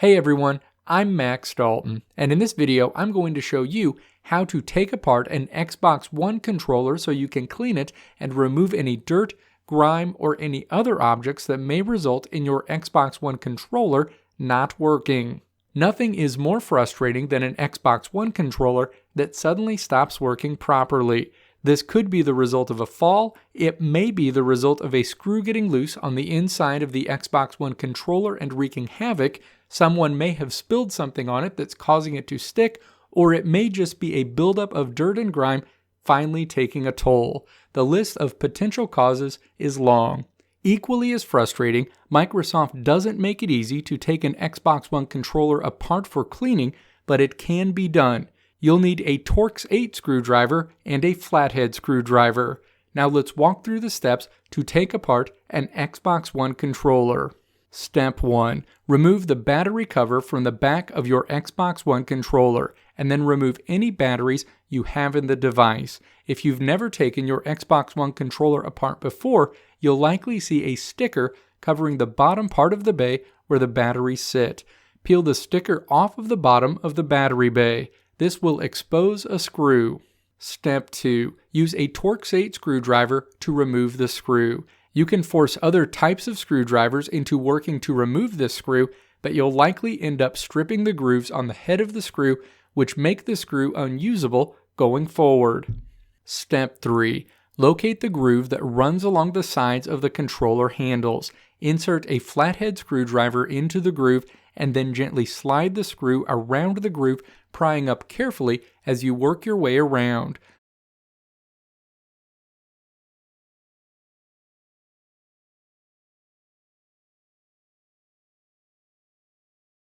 Hey everyone, I'm Max Dalton, and in this video I'm going to show you how to take apart an Xbox One controller so you can clean it and remove any dirt, grime, or any other objects that may result in your Xbox One controller not working. Nothing is more frustrating than an Xbox One controller that suddenly stops working properly. This could be the result of a fall, it may be the result of a screw getting loose on the inside of the Xbox One controller and wreaking havoc, someone may have spilled something on it that's causing it to stick, or it may just be a buildup of dirt and grime finally taking a toll. The list of potential causes is long. Equally as frustrating, Microsoft doesn't make it easy to take an Xbox One controller apart for cleaning, but it can be done. You'll need a Torx 8 screwdriver and a flathead screwdriver. Now let's walk through the steps to take apart an Xbox One controller. Step 1. Remove the battery cover from the back of your Xbox One controller, and then remove any batteries you have in the device. If you've never taken your Xbox One controller apart before, you'll likely see a sticker covering the bottom part of the bay where the batteries sit. Peel the sticker off of the bottom of the battery bay. This will expose a screw. Step 2. Use a Torx 8 screwdriver to remove the screw. You can force other types of screwdrivers into working to remove this screw, but you'll likely end up stripping the grooves on the head of the screw, which make the screw unusable going forward. Step 3. Locate the groove that runs along the sides of the controller handles. Insert a flathead screwdriver into the groove and then gently slide the screw around the groove, prying up carefully as you work your way around.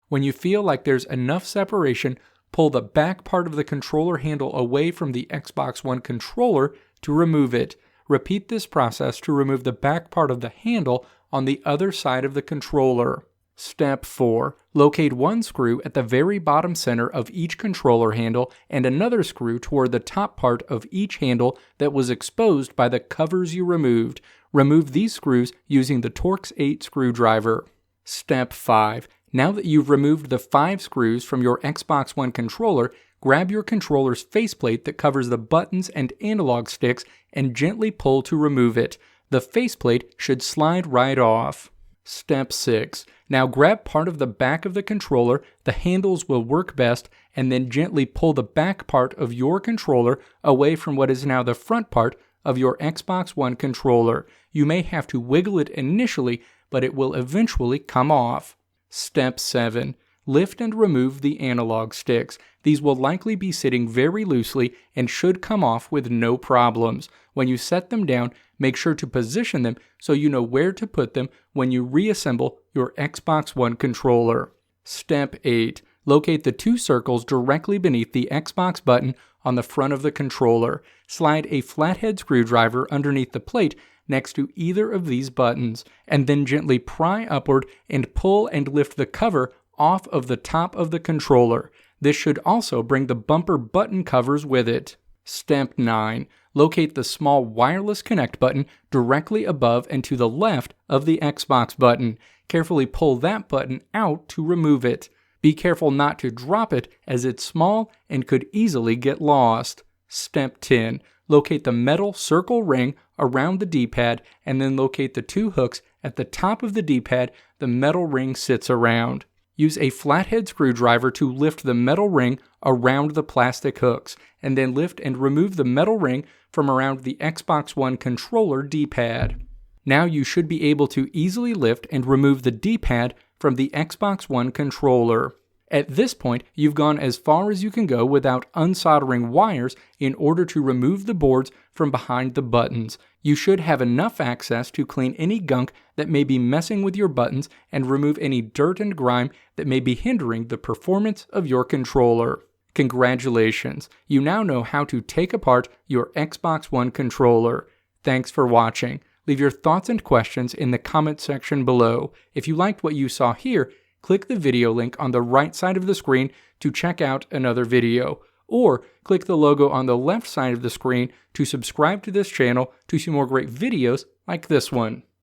When you feel like there's enough separation, pull the back part of the controller handle away from the Xbox One controller to remove it. Repeat this process to remove the back part of the handle on the other side of the controller. Step 4. Locate one screw at the very bottom center of each controller handle and another screw toward the top part of each handle that was exposed by the covers you removed. Remove these screws using the Torx 8 screwdriver. Step 5. Now that you've removed the 5 screws from your Xbox One controller, grab your controller's faceplate that covers the buttons and analog sticks and gently pull to remove it. The faceplate should slide right off. Step 6. Now grab part of the back of the controller, the handles will work best, and then gently pull the back part of your controller away from what is now the front part of your Xbox One controller. You may have to wiggle it initially, but it will eventually come off. Step 7. Lift and remove the analog sticks. These will likely be sitting very loosely and should come off with no problems. When you set them down, make sure to position them so you know where to put them when you reassemble your Xbox One controller. Step 8. Locate the 2 circles directly beneath the Xbox button on the front of the controller. Slide a flathead screwdriver underneath the plate next to either of these buttons, and then gently pry upward and pull and lift the cover off of the top of the controller. This should also bring the bumper button covers with it. Step 9. Locate the small wireless connect button directly above and to the left of the Xbox button. Carefully pull that button out to remove it. Be careful not to drop it as it's small and could easily get lost. Step 10. Locate the metal circle ring around the D-pad and then locate the 2 hooks at the top of the D-pad the metal ring sits around. Use a flathead screwdriver to lift the metal ring around the plastic hooks, and then lift and remove the metal ring from around the Xbox One controller D-pad. Now you should be able to easily lift and remove the D-pad from the Xbox One controller. At this point, you've gone as far as you can go without unsoldering wires in order to remove the boards from behind the buttons. You should have enough access to clean any gunk that may be messing with your buttons and remove any dirt and grime that may be hindering the performance of your controller. Congratulations! You now know how to take apart your Xbox One controller. Thanks for watching. Leave your thoughts and questions in the comment section below. If you liked what you saw here, click the video link on the right side of the screen to check out another video, or click the logo on the left side of the screen to subscribe to this channel to see more great videos like this one.